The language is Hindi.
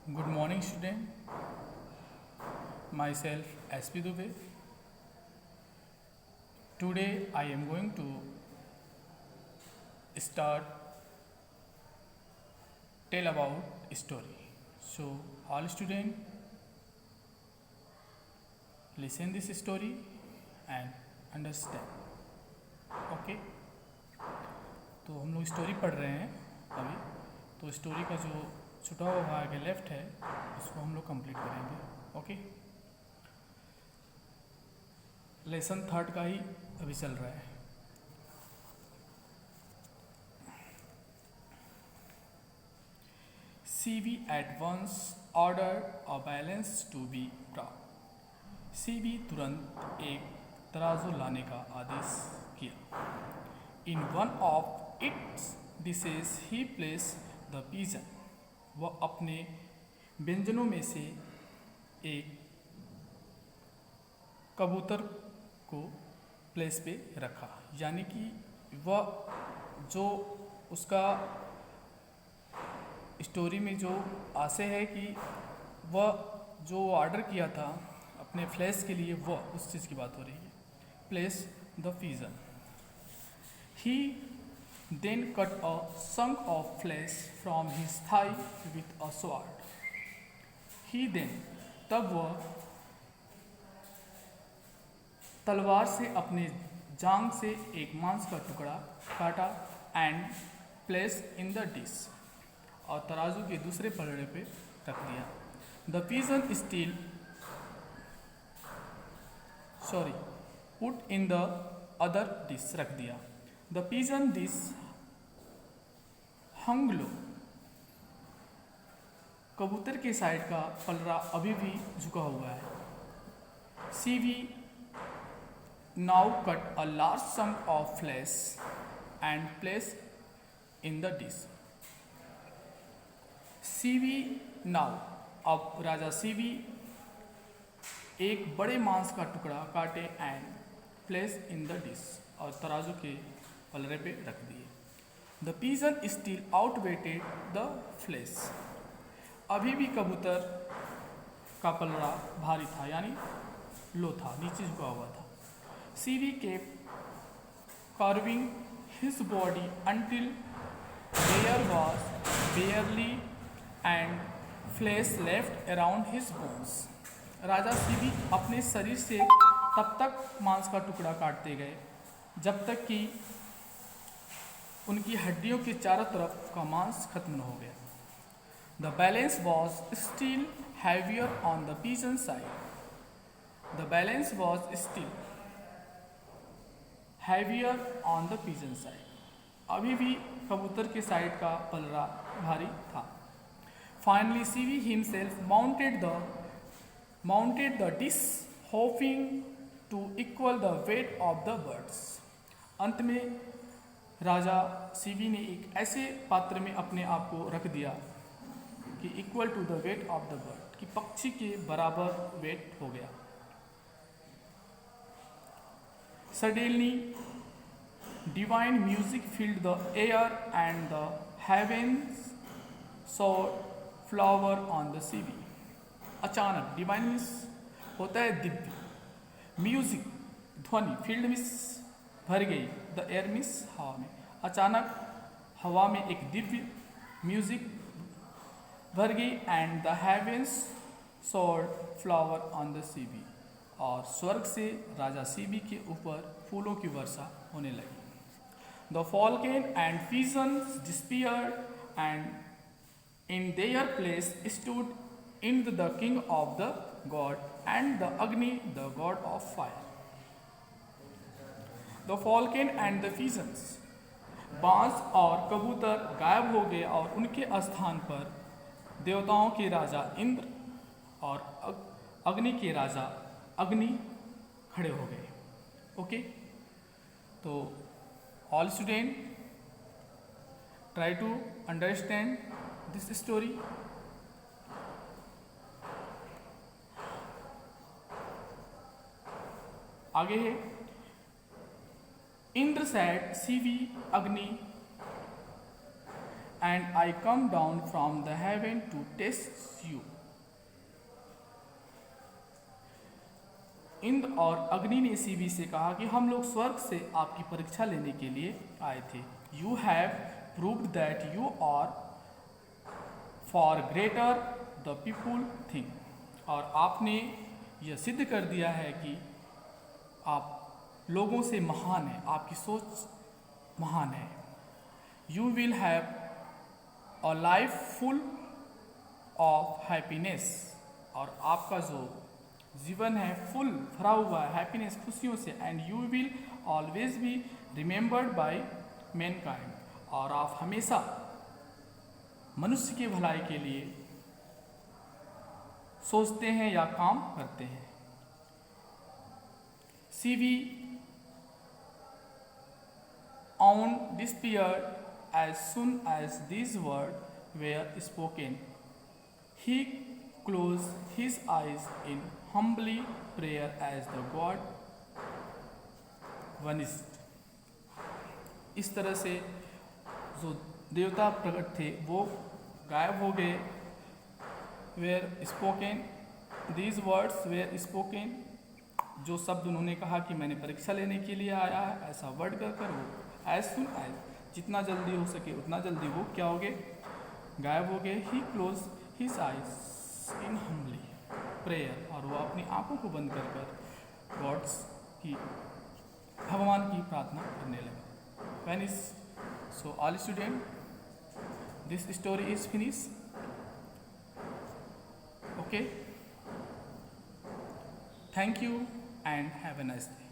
Good morning, student. Myself SP Dubey. Today I am going to start tell about story. So all student listen this story and understand. Okay? तो हम लोग स्टोरी पढ़ रहे हैं अभी। तो स्टोरी का जो छुटा हुआ भाग है लेफ्ट है उसको हम लोग कंप्लीट करेंगे। ओके, लेसन थर्ड का ही अभी चल रहा है। Sivi at once order a balance to be brought. Sivi तुरंत एक तराजू लाने का आदेश किया। In one of its dishes he place the pigeon. वह अपने व्यंजनों में से एक कबूतर को प्लेस पे रखा, यानी कि वह जो उसका स्टोरी में जो आशय है कि वह जो ऑर्डर किया था अपने फ्लैश के लिए, वह उस चीज़ की बात हो रही है। Place the pigeon. He then cut a chunk of flesh from his thigh with a sword. He then तब वह तलवार से अपने जांग से एक मांस का टुकड़ा काटा and place in the dish, और तराजू के दूसरे पलड़े पे रख दिया। The pigeon steel put in the other dish रख दिया। द पिजन डिश हंग लो। कबूतर के साइड का पलड़ा अभी भी झुका हुआ है। Shibi now cut a large chunk of flesh and place in the dish. Shibi now अब राजा सीवी एक बड़े मांस का टुकड़ा काटे and place in the dish, और तराजू के पलड़े पे रख दिए। The pigeon still outweighed the flesh. अभी भी कबूतर का पलड़ा भारी था, यानी लो था, नीचे झुका हुआ था। Sivi kept carving his body until there was barely and flesh left around his bones. राजा सीवी अपने शरीर से तब तक मांस का टुकड़ा काटते गए जब तक कि उनकी हड्डियों के चारों तरफ का मांस खत्म न हो गया। The balance was still heavier on the pigeon side. The balance was still heavier on the pigeon side. अभी भी कबूतर के साइड का पलड़ा भारी था। Finally Sivi himself mounted the dish hoping to equal the weight of the birds. अंत में राजा सीवी ने एक ऐसे पात्र में अपने आप को रख दिया कि equal to the weight of the bird, कि पक्षी के बराबर वेट हो गया। Suddenly divine music filled the air and the heavens saw flower on the Sivi. अचानक, डिवाइन मीन्स होता है दिव्य, म्यूजिक ध्वनि, फील्ड मीन्स भर गई, द एयर मीन्स हवा में। अचानक हवा में एक दिव्य म्यूजिक भर गई and the heaven's sawed flower on the CV, और स्वर्ग से राजा सीवी के ऊपर फूलों की वर्षा होने लगी। The falcon and pigeons disappeared and in their place stood in the king of the god and the Agni the god of fire. The falcon and the pigeons, बांस और कबूतर गायब हो गए और उनके स्थान पर देवताओं के राजा इंद्र और अग्नि के राजा अग्नि खड़े हो गए। ओके, तो all student try to understand this story. आगे है, Indra said, Sivi, Agni, and I come down from the heaven to test you. Indra और अग्नि ने सीवी से कहा कि हम लोग स्वर्ग से आपकी परीक्षा लेने के लिए आए थे. You have proved that you are for greater the people thing. और आपने यह सिद्ध कर दिया है कि आप लोगों से महान है, आपकी सोच महान है. You will have a life full of happiness. और आपका जो जीवन है फुल भरा हुआ है हैप्पीनेस, खुशियों से. And you will always be remembered by mankind. और आप हमेशा मनुष्य की भलाई के लिए सोचते हैं या काम करते हैं. CV on despaired as soon as these words were spoken. He closed his eyes in humbly prayer as the God vanished. इस तरह से जो देवता प्रकट थे वो गायब हो गए. were spoken, these words were spoken, जो शब्द उन्होंने कहा कि मैंने परीक्षा लेने के लिए आया है, ऐसा वर्ड कर कर वो एज सुन एज, जितना जल्दी हो सके उतना जल्दी वो क्या हो गए, गायब हो गए. ही क्लोज हिज आइज इन हम्बली प्रेयर. और वो अपनी आंखों को बंद कर कर गॉड्स की, भगवान की प्रार्थना करने लगे. Venice. So all student, this story is finish. Okay, thank you and have a nice day.